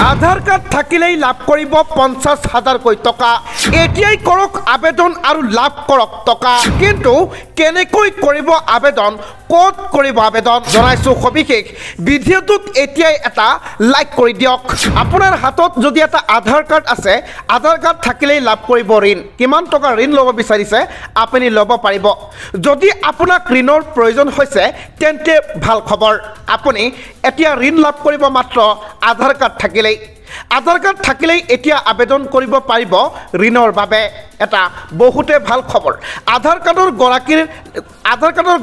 আধাৰ card থাকিলেই লাভ কৰিব 50,000কৈ টকা। এতিয়াই কৰক আবেদন আৰু লাভ কৰক টকা। কিন্তু কেনেকৈ কৰিব আবেদন, ক'ত কৰিব আবেদন জনাইছোঁ সবিশেষ। ভিডিঅ'টোত এতিয়াই এটা লাইক কৰি দিয়ক। আপোনাৰ হাতত যদি এটা আধাৰ কাৰ্ড আছে, আধাৰ কাৰ্ড থাকিলেই লাভ কৰিব ঋণ। কিমান টকা ঋণ ল'ব বিচাৰিছে আপুনি ল'ব পাৰিব। যদি আপোনাক ঋণৰ প্ৰয়োজন হৈছে তেন্তে ভাল খবৰ, আপুনি এতিয়া ঋণ লাভ কৰিব মাত্ৰ আধাৰ কাৰ্ড থাকিলেই। আধাৰ কাৰ্ড থাকিলেই এতিয়া আবেদন কৰিব পাৰিব ঋণৰ বাবে। এটা বহুতে ভাল খবৰ। আধাৰ কাৰ্ডৰ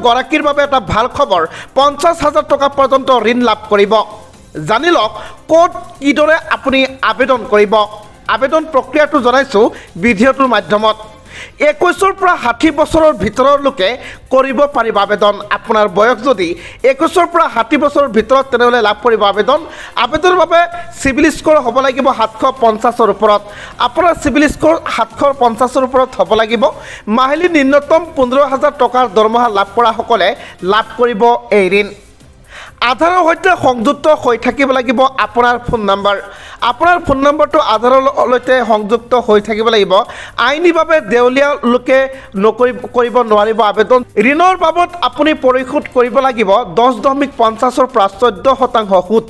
গৰাকীৰ বাবে এটা ভাল খবৰ। 50,000 টকা পৰ্যন্ত ঋণ লাভ কৰিব। জানি লওক ক'ত কিদৰে আপুনি আবেদন কৰিব। আবেদন প্ৰক্ৰিয়াটো জনাইছোঁ ভিডিঅ'টোৰ মাধ্যমত। 21ৰ পৰা 60 বছৰৰ ভিতৰৰ লোকে কৰিব পাৰিব আবেদন। আপোনাৰ বয়স যদি 21ৰ পৰা 60 বছৰৰ ভিতৰত তেনেহ'লে লাভ কৰিব আবেদন। আবেদনৰ বাবে চিভিল স্ক'ৰ হ'ব লাগিব 750ৰ ওপৰত। আপোনাৰ চিভিল স্ক'ৰ 750ৰ ওপৰত হ'ব লাগিব। মাহিলী ন্যূনতম 15,000 টকাৰ দৰমহা লাভ কৰাসকলে লাভ কৰিব এই ঋণ। আধাৰৰ সৈতে সংযুক্ত হৈ থাকিব লাগিব আপোনাৰ ফোন নম্বৰ। আপোনাৰ ফোন নম্বৰটো আধাৰৰ সৈতে সংযুক্ত হৈ থাকিব লাগিব। আইনীভাৱে দেউলীয়া লোকে কৰিব নোৱাৰিব আবেদন। ঋণৰ বাবদ আপুনি পৰিশোধ কৰিব লাগিব 10.50ৰ পৰা 14% সুত।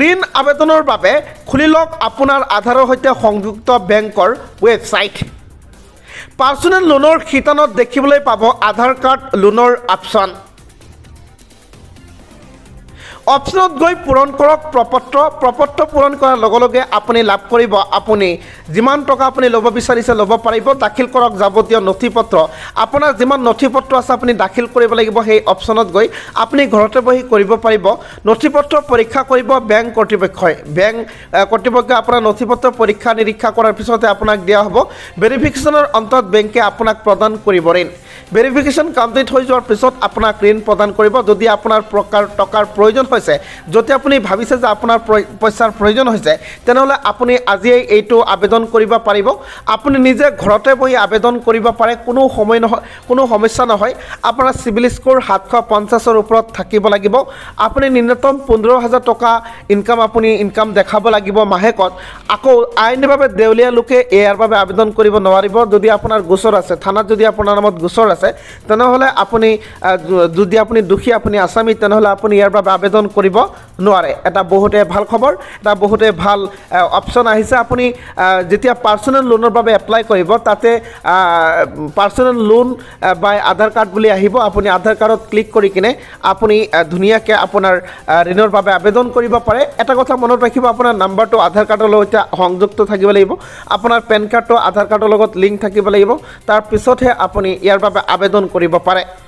ঋণ আবেদনৰ বাবে খুলি লওক আপোনাৰ আধাৰৰ সৈতে সংযুক্ত বেংকৰ ৱেবছাইট। পাৰ্চনেল লোনৰ শিতানত দেখিবলৈ পাব আধাৰ কাৰ্ড লোনৰ অপশ্যন। অপশ্যনত গৈ পূৰণ কৰক প্ৰপত্ৰ পূৰণ কৰাৰ লগে লগে আপুনি লাভ কৰিব। আপুনি যিমান টকা আপুনি ল'ব বিচাৰিছে ল'ব পাৰিব। দাখিল কৰক যাৱতীয় নথি পত্ৰ। আপোনাৰ যিমান নথি পত্ৰ আছে আপুনি দাখিল কৰিব লাগিব। সেই অপশ্যনত গৈ আপুনি ঘৰতে বহি কৰিব পাৰিব। নথি পত্ৰ পৰীক্ষা কৰিব বেংক কৰ্তৃপক্ষই। বেংক কৰ্তৃপক্ষই আপোনাৰ নথি পত্ৰ পৰীক্ষা নিৰীক্ষা কৰাৰ পিছতে আপোনাক দিয়া হ'ব। ভেৰিফিকেশ্যনৰ অন্তত বেংকে আপোনাক প্ৰদান কৰিব ঋণ। ভেৰিফিকেশ্যন কমপ্লিট হৈ যোৱাৰ পিছত আপোনাক ঋণ প্ৰদান কৰিব। যদি আপোনাৰ টকাৰ প্ৰয়োজন হৈছে, যদি আপুনি ভাবিছে যে আপোনাৰ পইচাৰ প্ৰয়োজন হৈছে, তেনেহ'লে আপুনি আজিয়েই এইটো আবেদন কৰিব পাৰিব। আপুনি নিজে ঘৰতে বহি আবেদন কৰিব পাৰে। কোনো সমস্যা নহয়। আপোনাৰ চিভিল স্ক'ৰ 750ৰ ওপৰত থাকিব লাগিব। আপুনি ন্যূনতম 15,000 টকা ইনকাম দেখাব লাগিব মাহেকত। আকৌ আইনীভাৱে দেউলীয়া লোকে ইয়াৰ বাবে আবেদন কৰিব নোৱাৰিব। যদি আপোনাৰ গোচৰ আছে, থানাত যদি আপোনাৰ নামত গোচৰ আছে, তেনেহ'লে যদি আপুনি দোষী, আপুনি আসামী, তেনেহ'লে আপুনি ইয়াৰ বাবে আবেদন কৰিব নোৱাৰে। এটা বহুতে ভাল খবৰ, এটা বহুতে ভাল অপশ্যন আহিছে। আপুনি যেতিয়া পাৰ্চনেল লোনৰ বাবে এপ্লাই কৰিব, তাতে পাৰ্চনেল লোন বাই আধাৰ কাৰ্ড বুলি আহিব। আপুনি আধাৰ কাৰ্ডত ক্লিক কৰি কিনে আপুনি ধুনীয়াকৈ আপোনাৰ ঋণৰ বাবে আবেদন কৰিব পাৰে। এটা কথা মনত ৰাখিব, আপোনাৰ নাম্বাৰটো আধাৰ কাৰ্ডৰ লগত সংযুক্ত থাকিব লাগিব। আপোনাৰ পেন কাৰ্ডটো আধাৰ কাৰ্ডৰ লগত লিংক থাকিব লাগিব। তাৰপিছতহে আপুনি ইয়াৰ বাবে আবেদন কৰিব পাৰে।